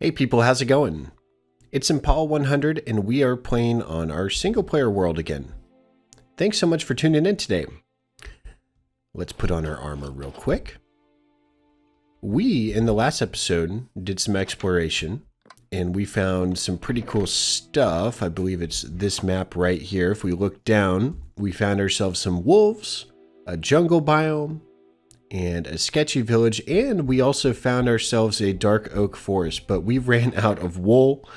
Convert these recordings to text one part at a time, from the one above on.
Hey people, how's it going? It's Impala 100 and we are playing on our single player world again. Thanks so much for tuning in today. Let's put on our armor real quick. We, in the last episode, did some exploration and we found some pretty cool stuff. I believe it's this map right here. If we look down, we found ourselves some wolves, a jungle biome, and a sketchy village, and we also found ourselves a dark oak forest, but we ran out of wool.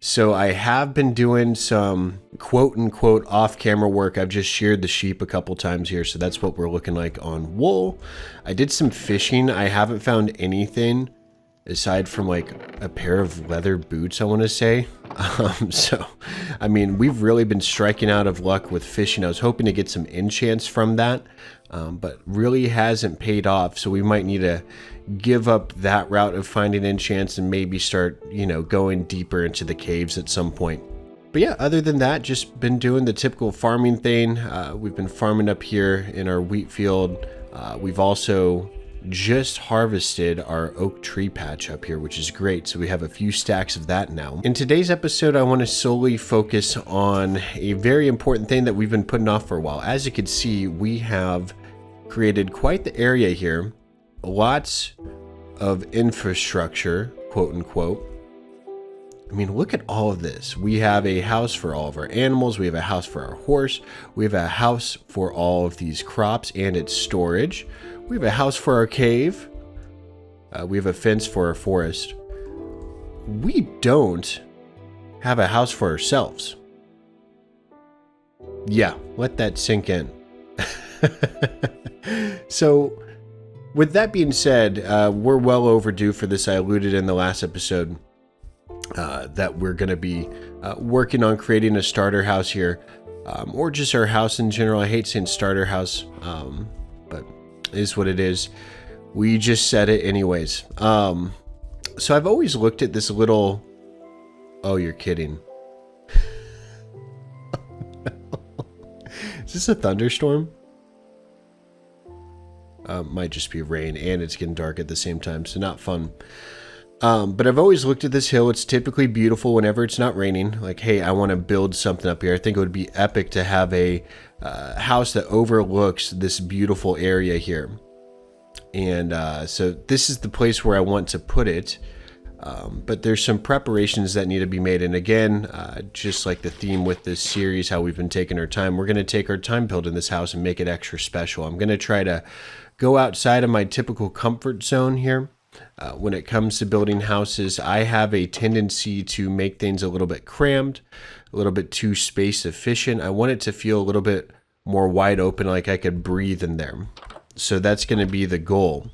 So I have been doing some quote-unquote off-camera work. I've just sheared the sheep a couple times here, so that's what we're looking like on wool. I did some fishing. I haven't found anything aside from like a pair of leather boots, I want to say. So, I mean, we've really been striking out of luck with fishing. I was hoping to get some enchants from that, but really hasn't paid off. So we might need to give up that route of finding enchants and maybe start, going deeper into the caves at some point. But yeah, other than that, just been doing the typical farming thing. We've been farming up here in our wheat field. We've also just harvested our oak tree patch up here, which is great. So we have a few stacks of that now. In today's episode, I want to solely focus on a very important thing that we've been putting off for a while. As you can see, we have created quite the area here. Lots of infrastructure, quote unquote. I mean, look at all of this. We have a house for all of our animals. We have a house for our horse. We have a house for all of these crops and its storage. We have a house for our cave. We have a fence for our forest. We don't have a house for ourselves. Yeah, let that sink in. So, with that being said, we're well overdue for this. I alluded in the last episode that we're going to be working on creating a starter house here, or just our house in general. I hate saying starter house, but is what it is. We just said it anyways. So I've always looked at this little... Oh, you're kidding. Is this a thunderstorm? Might just be rain, and it's getting dark at the same time, so not fun. But I've always looked at this hill. It's typically beautiful whenever it's not raining. Like, hey, I want to build something up here. I think it would be epic to have a house that overlooks this beautiful area here. And so this is the place where I want to put it. But there's some preparations that need to be made. And again, just like the theme with this series, how we've been taking our time, we're going to take our time building this house and make it extra special. I'm going to try to go outside of my typical comfort zone here. When it comes to building houses, I have a tendency to make things a little bit crammed, a little bit too space efficient. I want it to feel a little bit more wide open, like I could breathe in there. So that's going to be the goal.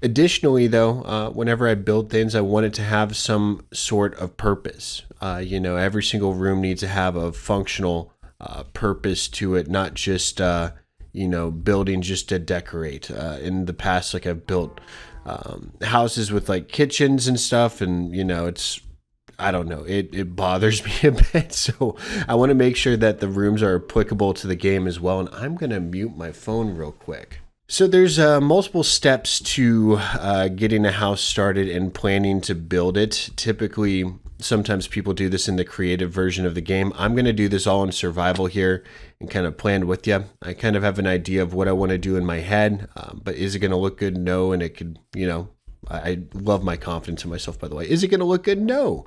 Additionally, though, whenever I build things, I want it to have some sort of purpose. Every single room needs to have a functional purpose to it, not just, building just to decorate. In the past, like I've built houses with like kitchens and stuff, and I don't know, it bothers me a bit. So I want to make sure that the rooms are applicable to the game as well. And I'm gonna mute my phone real quick. So there's multiple steps to getting a house started and planning to build it. Typically, sometimes people do this in the creative version of the game. I'm going to do this all in survival here and kind of plan with you. I kind of have an idea of what I want to do in my head, but is it going to look good? No. And it could, I love my confidence in myself, by the way. Is it going to look good? No.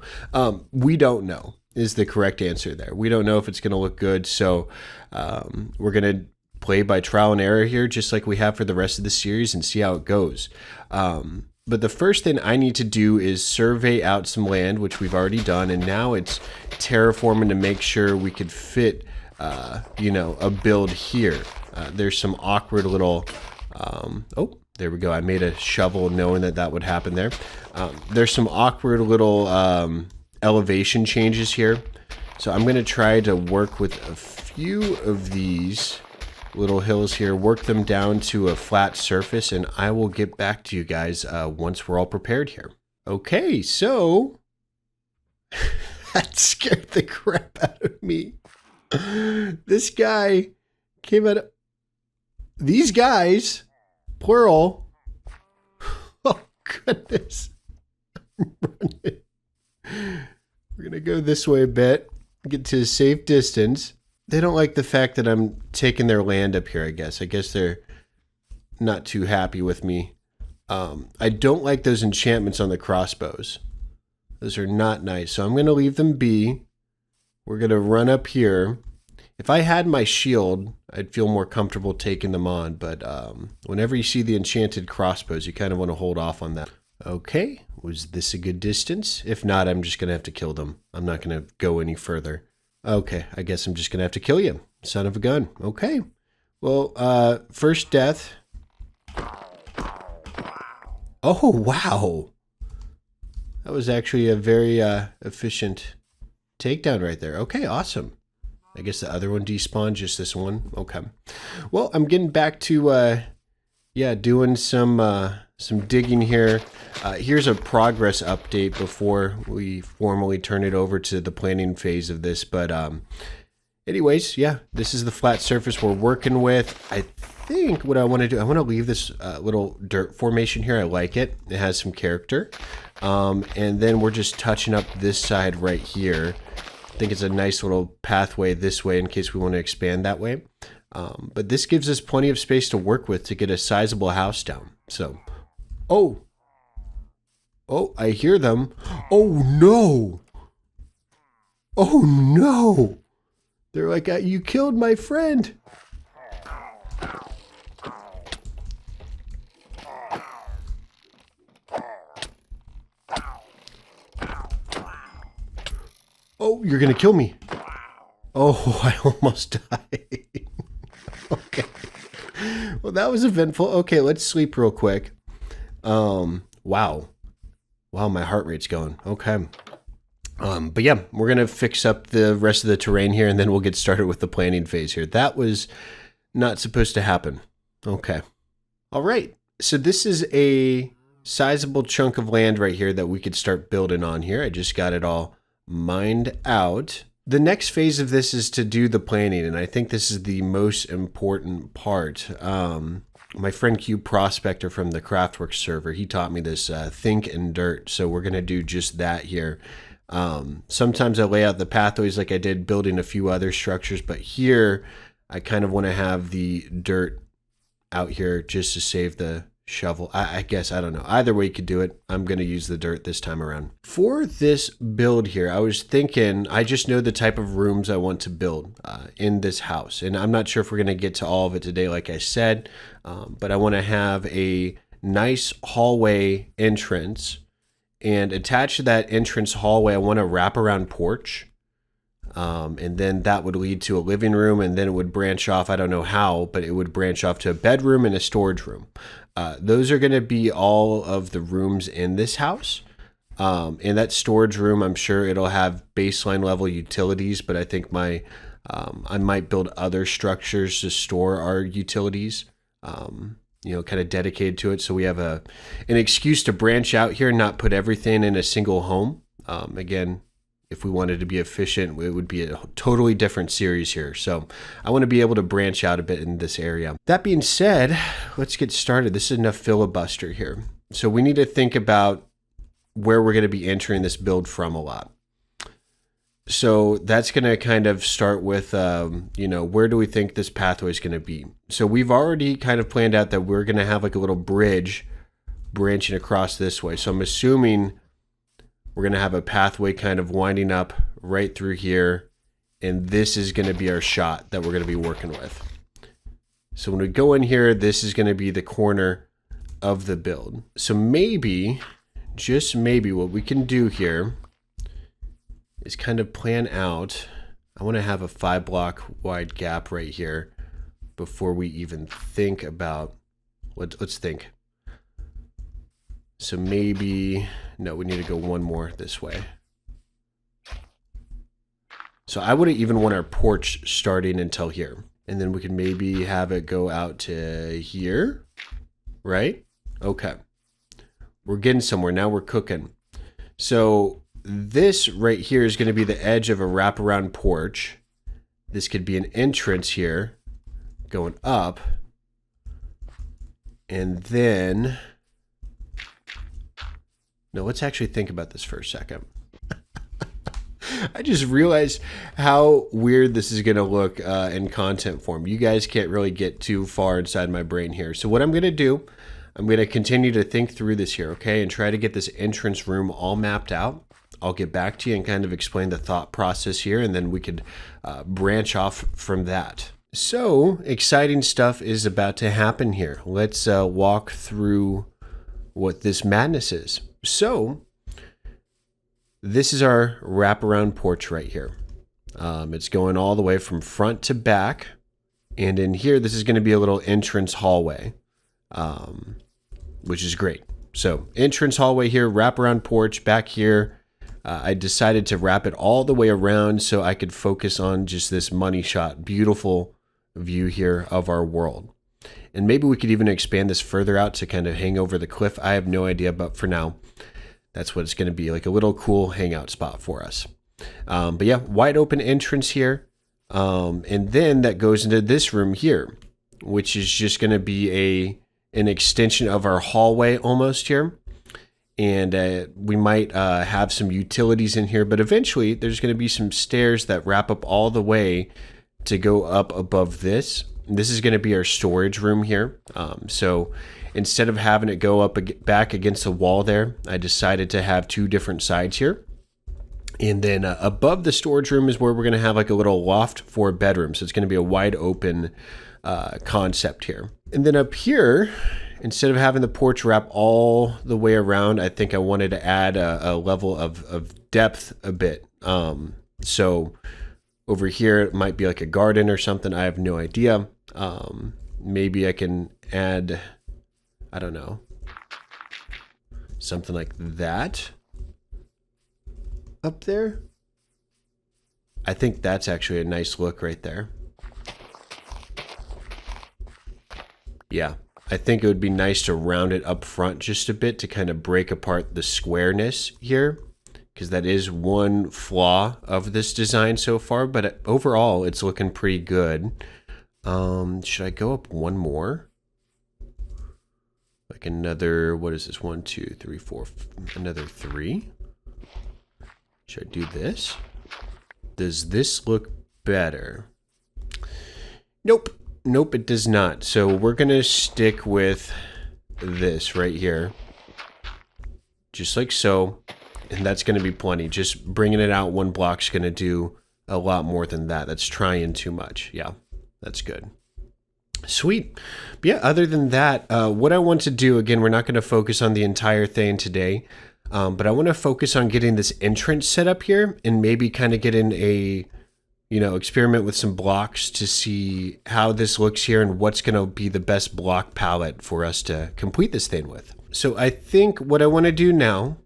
We don't know is the correct answer there. We don't know if it's going to look good. So we're going to play by trial and error here, just like we have for the rest of the series, and see how it goes. But the first thing I need to do is survey out some land, which we've already done, and now it's terraforming to make sure we could fit, a build here. There's some awkward little, oh, there we go. I made a shovel knowing that would happen there. There's some awkward little elevation changes here. So I'm going to try to work with a few of these little hills here, work them down to a flat surface, and I will get back to you guys once we're all prepared here. Okay, so that scared the crap out of me. This guy came out of... These guys, plural. Oh, goodness. I'm running. gonna go this way a bit, get to a safe distance. They don't like the fact that I'm taking their land up here, I guess. I guess they're not too happy with me. I don't like those enchantments on the crossbows. Those are not nice. So I'm going to leave them be. We're going to run up here. If I had my shield, I'd feel more comfortable taking them on. But whenever you see the enchanted crossbows, you kind of want to hold off on that. Okay, was this a good distance? If not, I'm just going to have to kill them. I'm not going to go any further. Okay, I guess I'm just going to have to kill you, son of a gun. Okay, well, first death. Oh, wow. That was actually a very efficient takedown right there. Okay, awesome. I guess the other one despawned, just this one. Okay. Well, I'm getting back to, doing some digging here. Here's a progress update before we formally turn it over to the planning phase of this. But anyways, yeah, this is the flat surface we're working with. I think what I want to do, I want to leave this little dirt formation here. I like it. It has some character. And then we're just touching up this side right here. I think it's a nice little pathway this way in case we want to expand that way. But this gives us plenty of space to work with to get a sizable house down. So, oh, I hear them. Oh no. Oh no. They're like, you killed my friend. Oh, you're going to kill me. Oh, I almost died. Okay. Well, that was eventful. Okay, let's sleep real quick. Wow. Wow, my heart rate's going. Okay. But yeah, we're going to fix up the rest of the terrain here, and then we'll get started with the planning phase here. That was not supposed to happen. Okay. All right. So this is a sizable chunk of land right here that we could start building on here. I just got it all mined out. The next phase of this is to do the planning, and I think this is the most important part. My friend Q Prospector from the Craftworks server, he taught me this think in dirt, so we're going to do just that here. Sometimes I lay out the pathways like I did building a few other structures, but here I kind of want to have the dirt out here just to save the shovel. I guess, I don't know. Either way you could do it. I'm going to use the dirt this time around. For this build here, I was thinking, I just know the type of rooms I want to build in this house. And I'm not sure if we're going to get to all of it today, like I said, but I want to have a nice hallway entrance. And attached to that entrance hallway, I want a wraparound porch. And then that would lead to a living room, and then it would branch off. I don't know how, but it would branch off to a bedroom and a storage room. Those are going to be all of the rooms in this house. In that storage room, I'm sure it'll have baseline level utilities, but I think I might build other structures to store our utilities. Kind of dedicated to it. So we have an excuse to branch out here and not put everything in a single home. Again, if we wanted to be efficient, it would be a totally different series here. So I want to be able to branch out a bit in this area. That being said, let's get started. This is enough filibuster here. So we need to think about where we're going to be entering this build from a lot. So that's going to kind of start with, where do we think this pathway is going to be? So we've already kind of planned out that we're going to have like a little bridge branching across this way. So I'm assuming we're going to have a pathway kind of winding up right through here. And this is going to be our shot that we're going to be working with. So when we go in here, this is going to be the corner of the build. So maybe, just maybe, what we can do here is kind of plan out. I want to have a 5-block wide gap right here before we even think about, let's think. So maybe, no, we need to go one more this way. So I wouldn't even want our porch starting until here. And then we can maybe have it go out to here, right? Okay. We're getting somewhere. Now we're cooking. So this right here is going to be the edge of a wraparound porch. This could be an entrance here going up. And then, no, let's actually think about this for a second. I just realized how weird this is going to look in content form. You guys can't really get too far inside my brain here. So what I'm going to do, I'm going to continue to think through this here, okay, and try to get this entrance room all mapped out. I'll get back to you and kind of explain the thought process here, and then we could branch off from that. So, exciting stuff is about to happen here. Let's walk through what this madness is. So, this is our wraparound porch right here. It's going all the way from front to back. And in here, this is going to be a little entrance hallway, which is great. So, entrance hallway here, wraparound porch back here. I decided to wrap it all the way around so I could focus on just this money shot, beautiful view here of our world. And maybe we could even expand this further out to kind of hang over the cliff. I have no idea, but for now, that's what it's going to be, like a little cool hangout spot for us. But yeah, wide open entrance here. And then that goes into this room here, which is just going to be an extension of our hallway almost here. And we might have some utilities in here, but eventually there's going to be some stairs that wrap up all the way to go up above this. This is going to be our storage room here. So instead of having it go up back against the wall there, I decided to have two different sides here. And then above the storage room is where we're going to have like a little loft for a bedroom. So it's going to be a wide open concept here. And then up here, instead of having the porch wrap all the way around, I think I wanted to add a level of depth a bit. So over here, it might be like a garden or something. I have no idea. Maybe I can add, I don't know, something like that up there. I think that's actually a nice look right there. Yeah. I think it would be nice to round it up front just a bit to kind of break apart the squareness here, because that is one flaw of this design so far, but overall it's looking pretty good. Should I go up one more? Like another, what is this? 1, 2, 3, 4, another 3? Should I do this? Does this look better? Nope. Nope, it does not. So we're going to stick with this right here. Just like so. And that's going to be plenty. Just bringing it out one block's going to do a lot more than that. That's trying too much. Yeah, that's good. Sweet. But yeah, other than that, what I want to do, again, we're not going to focus on the entire thing today. But I want to focus on getting this entrance set up here and maybe kind of getting a... experiment with some blocks to see how this looks here and what's going to be the best block palette for us to complete this thing with. So I think what I want to do now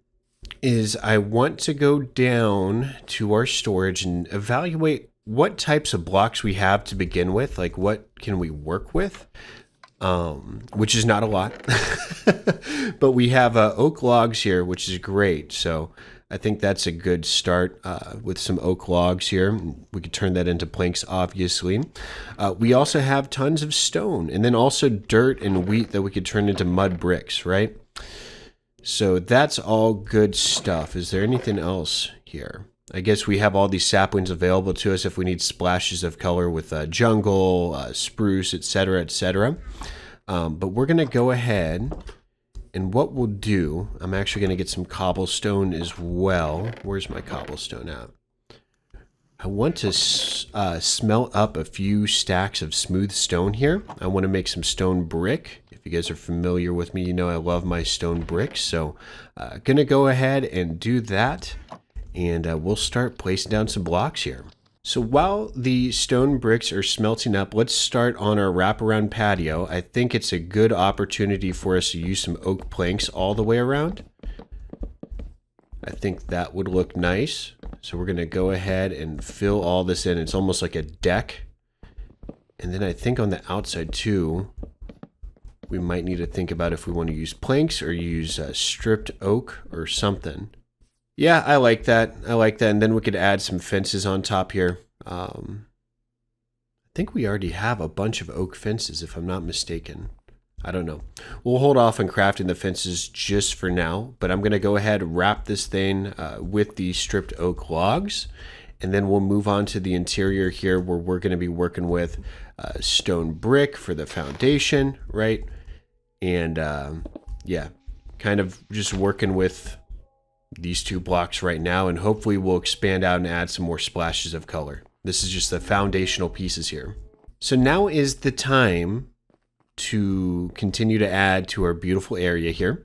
is I want to go down to our storage and evaluate what types of blocks we have to begin with. Like what can we work with? Which is not a lot, but we have oak logs here, which is great. So I think that's a good start with some oak logs here. We could turn that into planks, obviously. We also have tons of stone and then also dirt and wheat that we could turn into mud bricks, right? So that's all good stuff. Is there anything else here? I guess we have all these saplings available to us if we need splashes of color with jungle, spruce, etc., etc. But we're going to go ahead. And what we'll do, I'm actually going to get some cobblestone as well. Where's my cobblestone at? I want to smelt up a few stacks of smooth stone here. I want to make some stone brick. If you guys are familiar with me, you know I love my stone bricks. So going to go ahead and do that. And we'll start placing down some blocks here. So while the stone bricks are smelting up, let's start on our wraparound patio. I think it's a good opportunity for us to use some oak planks all the way around. I think that would look nice. So we're going to go ahead and fill all this in. It's almost like a deck. And then I think on the outside too, we might need to think about if we want to use planks or use stripped oak or something. Yeah, I like that. I like that. And then we could add some fences on top here. I think we already have a bunch of oak fences, if I'm not mistaken. I don't know. We'll hold off on crafting the fences just for now, but I'm going to go ahead and wrap this thing with the stripped oak logs, and then we'll move on to the interior here where we're going to be working with stone brick for the foundation, right? And yeah, kind of just working with these 2 blocks right now, and hopefully we'll expand out and add some more splashes of color. This is just the foundational pieces here. So now is the time to continue to add to our beautiful area here.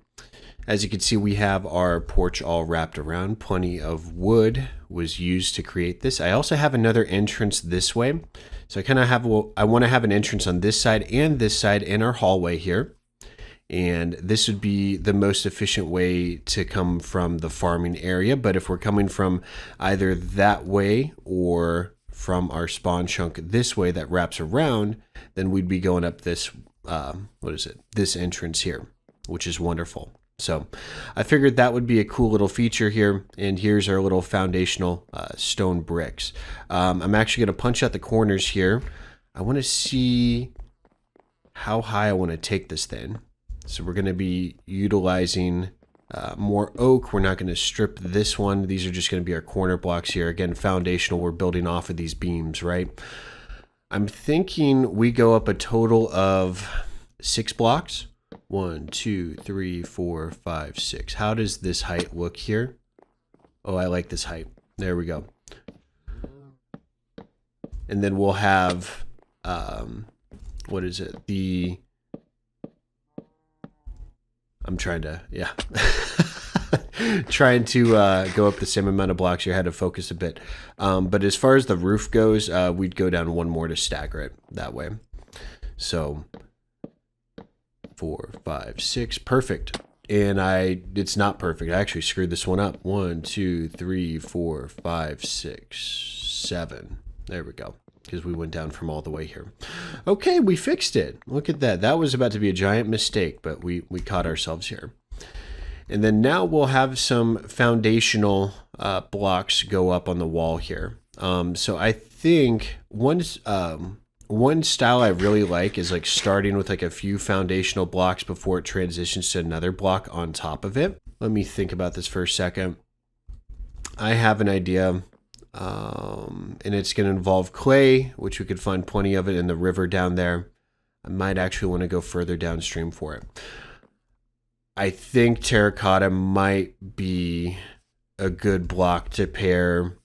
As you can see, we have our porch all wrapped around. Plenty of wood was used to create this. I also have another entrance this way. So I kind of have, I want to have an entrance on this side in our hallway here. And this would be the most efficient way to come from the farming area. But if we're coming from either that way or from our spawn chunk this way that wraps around, then we'd be going up this, this entrance here, which is wonderful. So I figured that would be a cool little feature here. And here's our little foundational stone bricks. I'm actually going to punch out the corners here. I want to see how high I want to take this thing. So we're going to be utilizing more oak. We're not going to strip this one. These are just going to be our corner blocks here. Again, foundational. We're building off of these beams, right? I'm thinking we go up a total of 6 blocks. 1, 2, 3, 4, 5, 6. How does this height look here? Oh, I like this height. There we go. And then we'll have, what is it? I'm trying to, yeah. Trying to go up the same amount of blocks here. I had to focus a bit. But as far as the roof goes, we'd go down 1 more to stagger it that way. So 4, 5, 6, perfect. And it's not perfect. I actually screwed this one up. 1, 2, 3, 4, 5, 6, 7. There we go. Because we went down from all the way here. Okay, we fixed it. Look at that. That was about to be a giant mistake, but we caught ourselves here. And then now we'll have some foundational blocks go up on the wall here. So I think one style I really like is like starting with like a few foundational blocks before it transitions to another block on top of it. Let me think about this for a second. I have an idea. And it's going to involve clay, which we could find plenty of it in the river down there. I might actually want to go further downstream for it. I think terracotta might be a good block to pair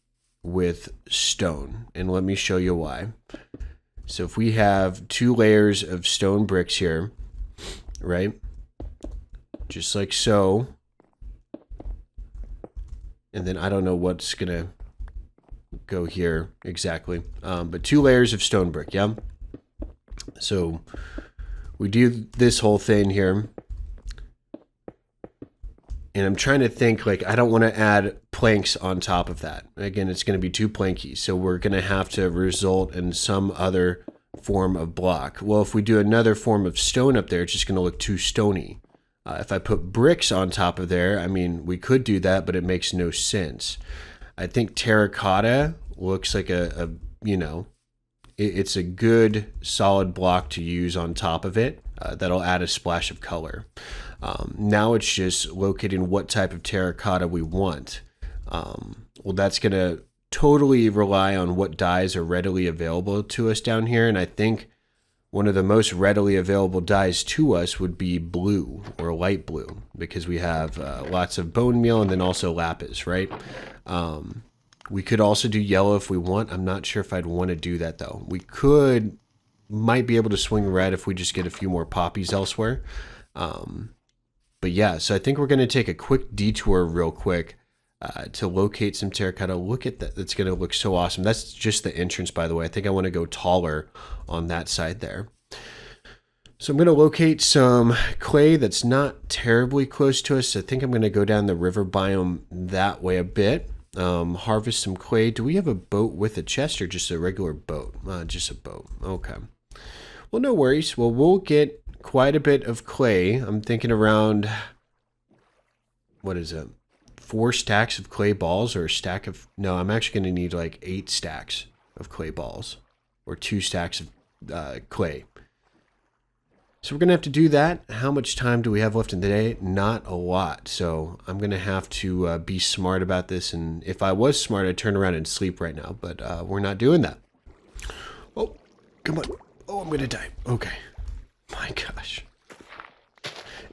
with stone. And let me show you why. So if we have 2 layers of stone bricks here, right? Just like so. And then I don't know what's going to go here exactly, but 2 layers of stone brick. Yeah, so we do this whole thing here, and I'm trying to think, like, I don't want to add planks on top of that. Again, it's going to be too planky, so we're going to have to result in some other form of block. Well, if we do another form of stone up there, it's just going to look too stony. If I put bricks on top of there, I mean, we could do that, but it makes no sense. I think terracotta looks like it's a good solid block to use on top of it. That'll add a splash of color. Now it's just locating what type of terracotta we want. Well, that's going to totally rely on what dyes are readily available to us down here. And I think one of the most readily available dyes to us would be blue or light blue, because we have lots of bone meal and then also lapis, right? We could also do yellow if we want. I'm not sure if I'd want to do that though. We might be able to swing red if we just get a few more poppies elsewhere. But yeah, so I think we're going to take a quick detour real quick to locate some terracotta. Look at that. That's going to look so awesome. That's just the entrance, by the way. I think I want to go taller on that side there. So I'm going to locate some clay that's not terribly close to us. I think I'm going to go down the river biome that way a bit. Harvest some clay. Do we have a boat with a chest or just a regular boat? Just a boat. Okay. Well, no worries. Well, we'll get quite a bit of clay. I'm thinking around, what is it? 4 stacks of clay balls, or a stack of, no, I'm actually going to need like 8 stacks of clay balls, or 2 stacks of clay. So we're going to have to do that. How much time do we have left in the day? Not a lot. So I'm going to have to be smart about this. And if I was smart, I'd turn around and sleep right now. But we're not doing that. Oh, come on. Oh, I'm going to die. Okay. My gosh.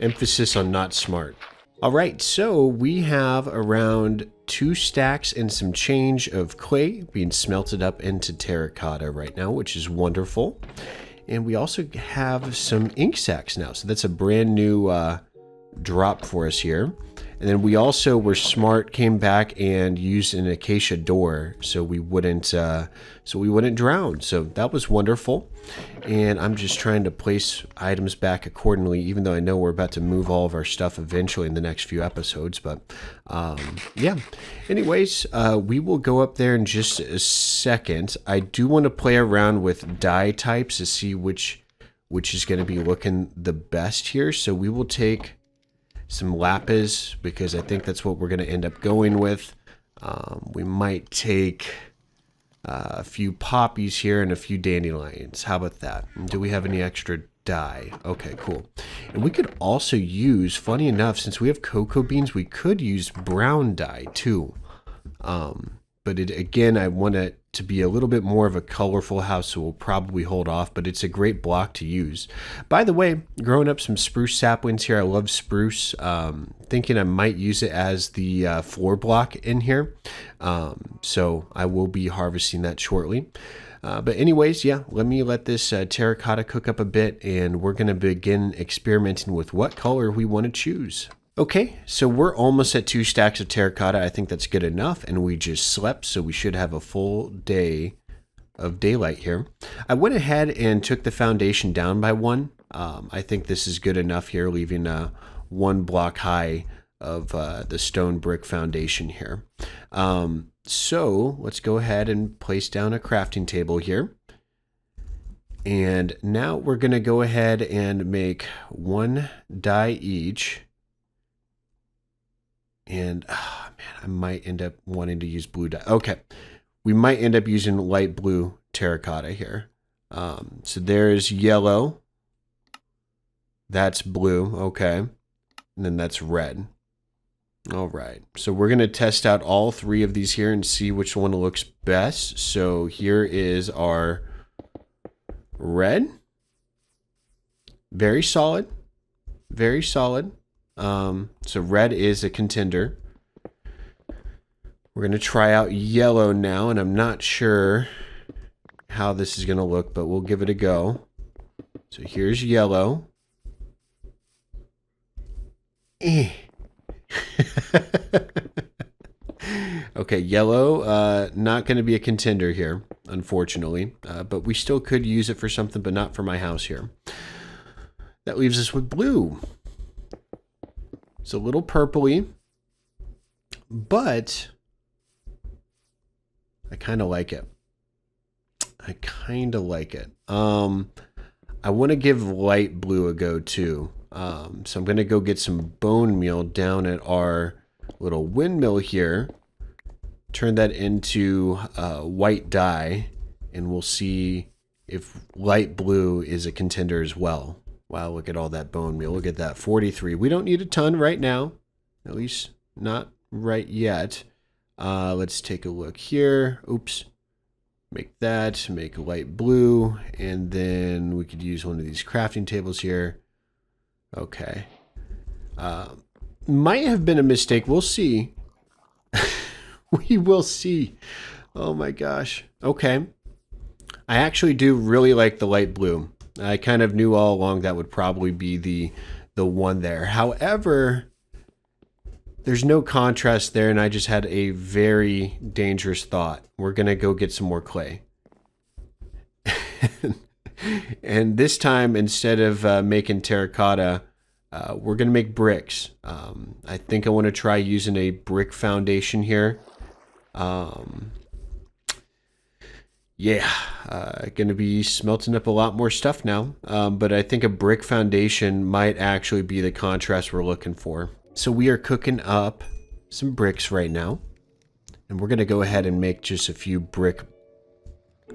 Emphasis on not smart. All right, so we have around 2 stacks and some change of clay being smelted up into terracotta right now, which is wonderful. And we also have some ink sacks now, so that's a brand new drop for us here. And then we also were smart, came back and used an acacia door so we wouldn't drown. So that was wonderful. And I'm just trying to place items back accordingly, even though I know we're about to move all of our stuff eventually in the next few episodes. But yeah. Anyways, we will go up there in just a second. I do want to play around with dye types to see which is going to be looking the best here. So we will take some lapis because I think that's what we're going to end up going with. We might take a few poppies here and a few dandelions. How about that? Do we have any extra dye? Okay, cool. And we could also use, funny enough, since we have cocoa beans, we could use brown dye too. But again, I want it to be a little bit more of a colorful house, so we'll probably hold off, but it's a great block to use. By the way, growing up some spruce saplings here. I love spruce. Thinking I might use it as the floor block in here. So I will be harvesting that shortly. But anyways, yeah, let this terracotta cook up a bit, and we're going to begin experimenting with what color we want to choose. Okay, so we're almost at 2 stacks of terracotta. I think that's good enough, and we just slept, so we should have a full day of daylight here. I went ahead and took the foundation down by 1. I think this is good enough here, leaving 1 block high of the stone brick foundation here. So let's go ahead and place down a crafting table here. And now we're going to go ahead and make 1 dye each. And, oh, man, I might end up wanting to use blue dye. Okay, we might end up using light blue terracotta here. So there's yellow. That's blue, okay. And then that's red. All right, so we're going to test out all 3 of these here and see which one looks best. So here is our red. Very solid. Very solid. So red is a contender. We're going to try out yellow now, and I'm not sure how this is going to look, but we'll give it a go. So here's yellow. Okay, yellow, not going to be a contender here, unfortunately, but we still could use it for something, but not for my house here. That leaves us with blue. It's a little purpley, but I kind of like it. I kind of like it. I want to give light blue a go too. So I'm going to go get some bone meal down at our little windmill here. Turn that into white dye, and we'll see if light blue is a contender as well. Wow, look at all that bone meal. Look at that, 43. We don't need a ton right now. At least not right yet. Let's take a look here. Oops. Make that, make light blue, and then we could use one of these crafting tables here. Okay. Might have been a mistake. We'll see. We will see. Oh my gosh. Okay. I actually do really like the light blue. I kind of knew all along that would probably be the one there. However, there's no contrast there, and I just had a very dangerous thought. We're going to go get some more clay. And this time, instead of making terracotta, we're going to make bricks. I think I want to try using a brick foundation here. Yeah, going to be smelting up a lot more stuff now. But I think a brick foundation might actually be the contrast we're looking for. So we are cooking up some bricks right now. And we're going to go ahead and make just a few brick.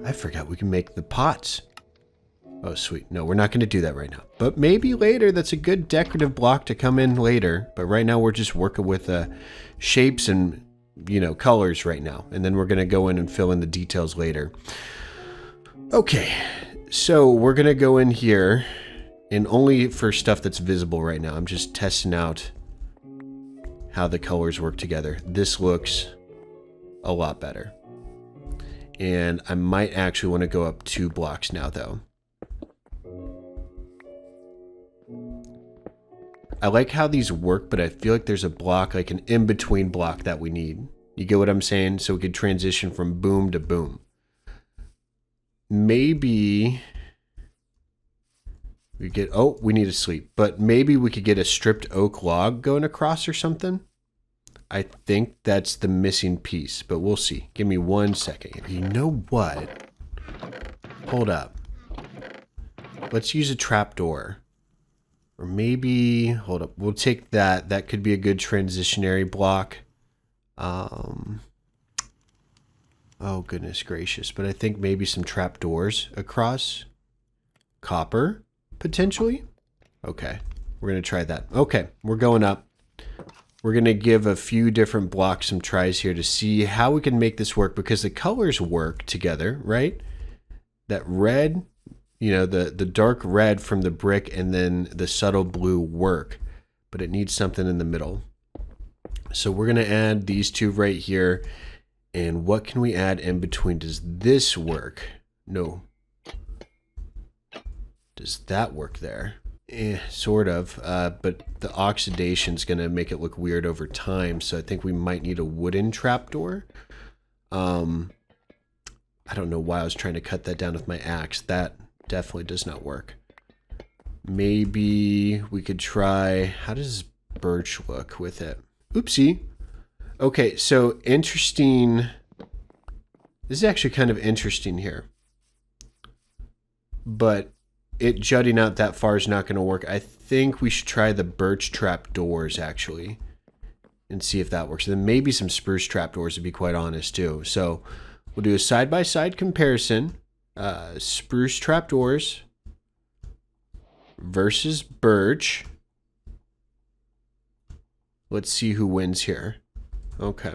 I forgot we can make the pots. Oh, sweet. No, we're not going to do that right now. But maybe later. That's a good decorative block to come in later. But right now we're just working with shapes and, you know, colors right now. And then we're going to go in and fill in the details later. Okay, so we're going to go in here and only for stuff that's visible right now. I'm just testing out how the colors work together. This looks a lot better. And I might actually want to go up 2 blocks now, though. I like how these work, but I feel like there's a block, like an in-between block that we need. You get what I'm saying? So we could transition from boom to boom. Maybe we get, oh, we need to sleep. But maybe we could get a stripped oak log going across or something. I think that's the missing piece, but we'll see. Give me 1 second. You know what? Hold up. Let's use a trapdoor. Or maybe, hold up, we'll take that. That could be a good transitionary block. Oh, goodness gracious. But I think maybe some trapdoors across. Copper, potentially. Okay, we're going to try that. Okay, we're going up. We're going to give a few different blocks some tries here to see how we can make this work, because the colors work together, right? That red, you know, the dark red from the brick and then the subtle blue work, but it needs something in the middle. So we're going to add these 2 right here. And what can we add in between? Does this work? No. Does that work there? Sort of, but the oxidation is going to make it look weird over time, so I think we might need a wooden trapdoor. I don't know why I was trying to cut that down with my axe. That definitely does not work. Maybe we could try, how does birch look with it? Oopsie. Okay, so interesting. This is actually kind of interesting here. But it jutting out that far is not going to work. I think we should try the birch trap doors, actually, and see if that works. And then maybe some spruce trap doors, to be quite honest, too. So we'll do a side-by-side comparison. Spruce trap doors versus birch. Let's see who wins here. Okay.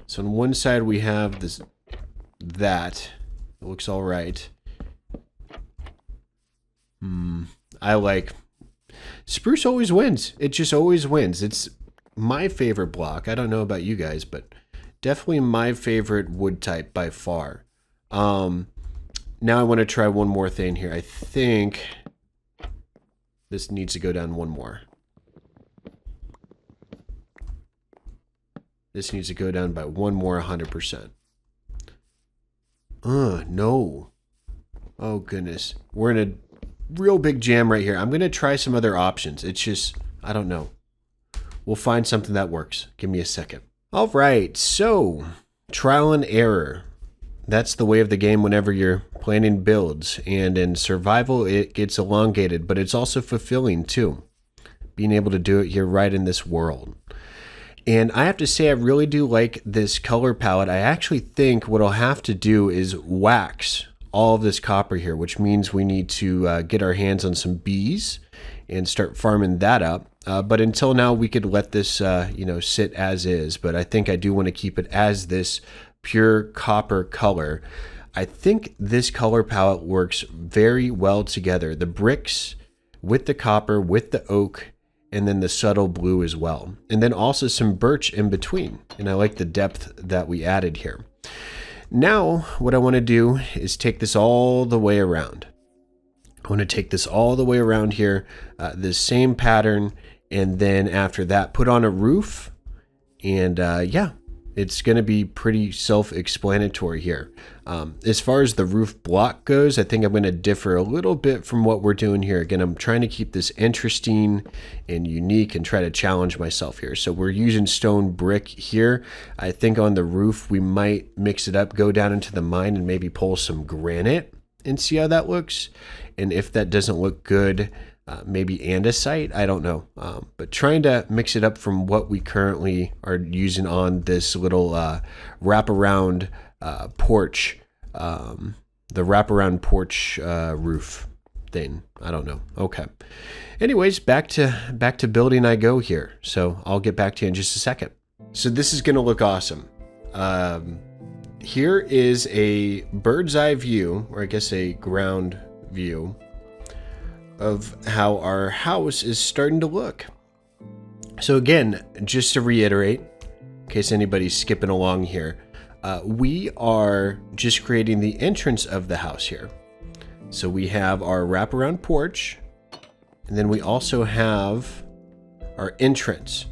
So on one side we have this, that. It looks all right. I like spruce always wins. It just always wins. It's my favorite block. I don't know about you guys, but definitely my favorite wood type by far. Now I want to try one more thing here. I think this needs to go down one more. This needs to go down by one more 100%. No. Oh, goodness. We're in a real big jam right here. I'm going to try some other options. It's just, I don't know. We'll find something that works. Give me a second. All right. So, trial and error. That's the way of the game whenever you're planning builds. And in survival, it gets elongated, but it's also fulfilling too. Being able to do it here right in this world. And I have to say, I really do like this color palette. I actually think what I'll have to do is wax all of this copper here, which means we need to get our hands on some bees and start farming that up. But until now, we could let this, sit as is. But I think I do want to keep it as this pure copper color. I think this color palette works very well together. The bricks with the copper, with the oak, and then the subtle blue as well. And then also some birch in between. And I like the depth that we added here. Now, what I want to do is take this all the way around. I want to take this all the way around here, this same pattern, and then after that, put on a roof. And yeah, it's going to be pretty self-explanatory here. As far as the roof block goes, I think I'm going to differ a little bit from what we're doing here. Again, I'm trying to keep this interesting and unique and try to challenge myself here. So we're using stone brick here. I think on the roof, we might mix it up, go down into the mine and maybe pull some granite and see how that looks. And if that doesn't look good, maybe andesite, I don't know. But trying to mix it up from what we currently are using on this little wraparound porch the wraparound porch roof thing. I don't know. Okay. Anyways, back to building I go here. So I'll get back to you in just a second. So this is going to look awesome. Here is a bird's eye view, or I guess a ground view, of how our house is starting to look. So again, just to reiterate, in case anybody's skipping along here, we are just creating the entrance of the house here. So we have our wraparound porch, and then we also have our entrance.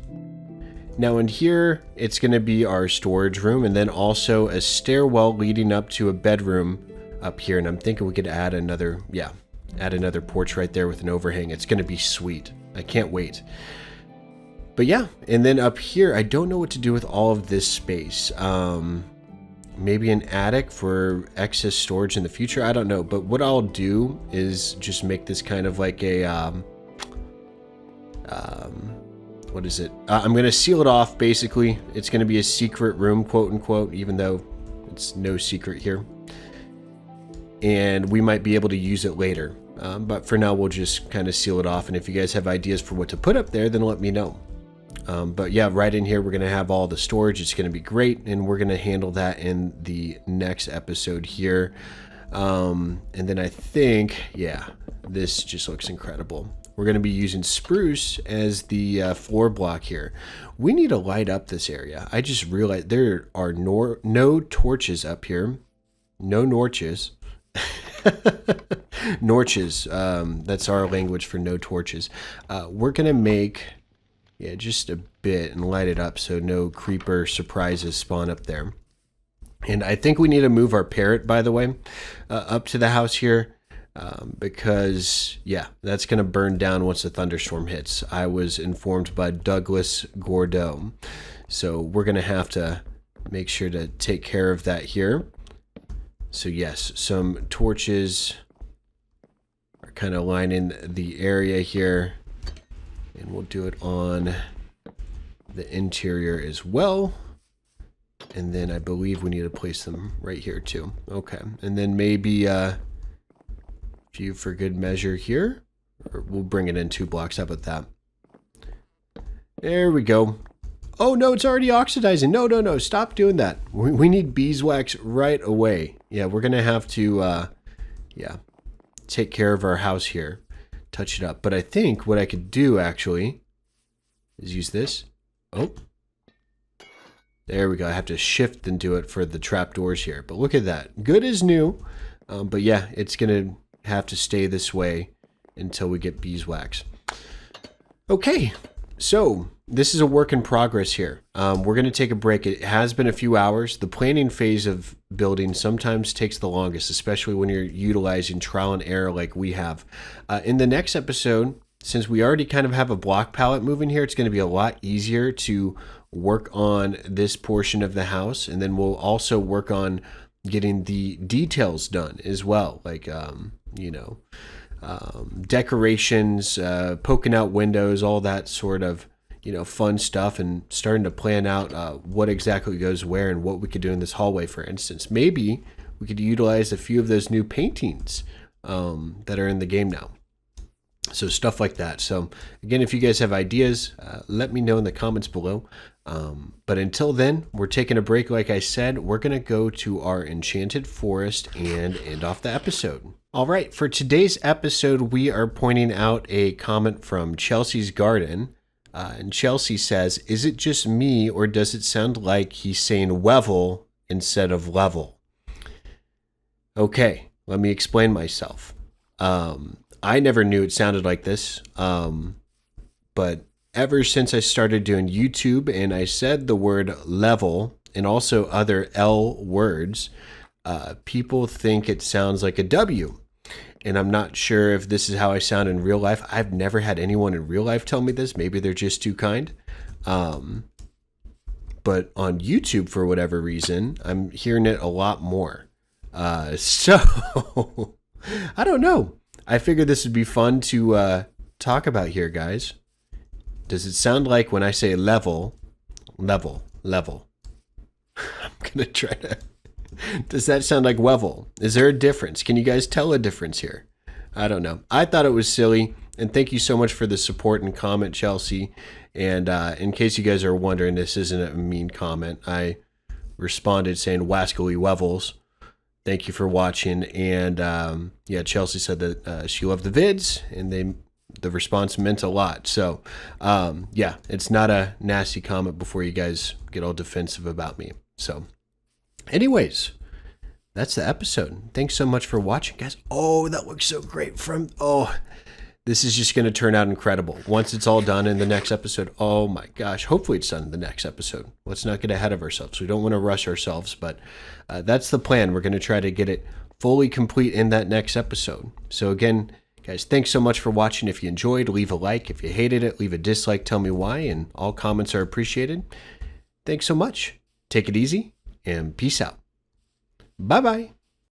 Now in here, it's going to be our storage room, and then also a stairwell leading up to a bedroom up here. And I'm thinking we could add another porch right there with an overhang. It's going to be sweet. I can't wait. But yeah, and then up here, I don't know what to do with all of this space. Maybe an attic for excess storage in the future. I don't know. But what I'll do is just make this kind of like a, what is it? I'm going to seal it off, basically. It's going to be a secret room, quote unquote, even though it's no secret here. And we might be able to use it later. But for now, we'll just kind of seal it off. And if you guys have ideas for what to put up there, then let me know. But yeah, right in here, we're going to have all the storage. It's going to be great. And we're going to handle that in the next episode here. And then I think, yeah, this just looks incredible. We're going to be using spruce as the floor block here. We need to light up this area. I just realized there are no torches up here. No norches. Norches. That's our language for no torches. We're going to make, yeah, just a bit and light it up so no creeper surprises spawn up there. And I think we need to move our parrot, by the way, up to the house here. Because, yeah, that's going to burn down once the thunderstorm hits. I was informed by Douglas Gordeau. So we're going to have to make sure to take care of that here. So yes, some torches are kind of lining the area here. And we'll do it on the interior as well. And then I believe we need to place them right here too. Okay, and then maybe... few for good measure here, or we'll bring it in 2 blocks. How about that? There we go. Oh no, it's already oxidizing. No, stop doing that. We need beeswax right away. Yeah, we're gonna have to yeah, take care of our house here, touch it up. But I think what I could do actually is use this. Oh, there we go. I have to shift and do it for the trapdoors here, but look at that, good as new. But yeah, it's gonna have to stay this way until we get beeswax. Okay, so this is a work in progress here. We're going to take a break. It has been a few hours. The planning phase of building sometimes takes the longest, especially when you're utilizing trial and error like we have. In the next episode, since we already kind of have a block palette moving here, it's going to be a lot easier to work on this portion of the house. And then we'll also work on getting the details done as well, like you know, decorations, poking out windows, all that sort of, you know, fun stuff, and starting to plan out what exactly goes where and what we could do in this hallway, for instance. Maybe we could utilize a few of those new paintings that are in the game now. So stuff like that. So again, if you guys have ideas, let me know in the comments below. But until then, we're taking a break. Like I said, we're going to go to our enchanted forest and end off the episode. All right, for today's episode, we are pointing out a comment from Chelsea's Garden. And Chelsea says, is it just me, or does it sound like he's saying wevel instead of level? Okay, let me explain myself. I never knew it sounded like this, but ever since I started doing YouTube and I said the word level and also other L words, people think it sounds like a W. And I'm not sure if this is how I sound in real life. I've never had anyone in real life tell me this. Maybe they're just too kind. But on YouTube, for whatever reason, I'm hearing it a lot more. So I don't know. I figured this would be fun to talk about here, guys. Does it sound like when I say level? I'm going to try to Does that sound like Wevel? Is there a difference? Can you guys tell a difference here? I don't know. I thought it was silly. And thank you so much for the support and comment, Chelsea. And in case you guys are wondering, this isn't a mean comment. I responded saying Wascally Wevels. Thank you for watching. And yeah, Chelsea said that she loved the vids, and the response meant a lot. So yeah, it's not a nasty comment before you guys get all defensive about me. So anyways, that's the episode. Thanks so much for watching, guys. Oh, that looks so great this is just going to turn out incredible. Once it's all done in the next episode, oh my gosh, hopefully it's done in the next episode. Let's not get ahead of ourselves. We don't want to rush ourselves, but that's the plan. We're going to try to get it fully complete in that next episode. So again, guys, thanks so much for watching. If you enjoyed, leave a like. If you hated it, leave a dislike. Tell me why, and all comments are appreciated. Thanks so much. Take it easy, and peace out. Bye-bye.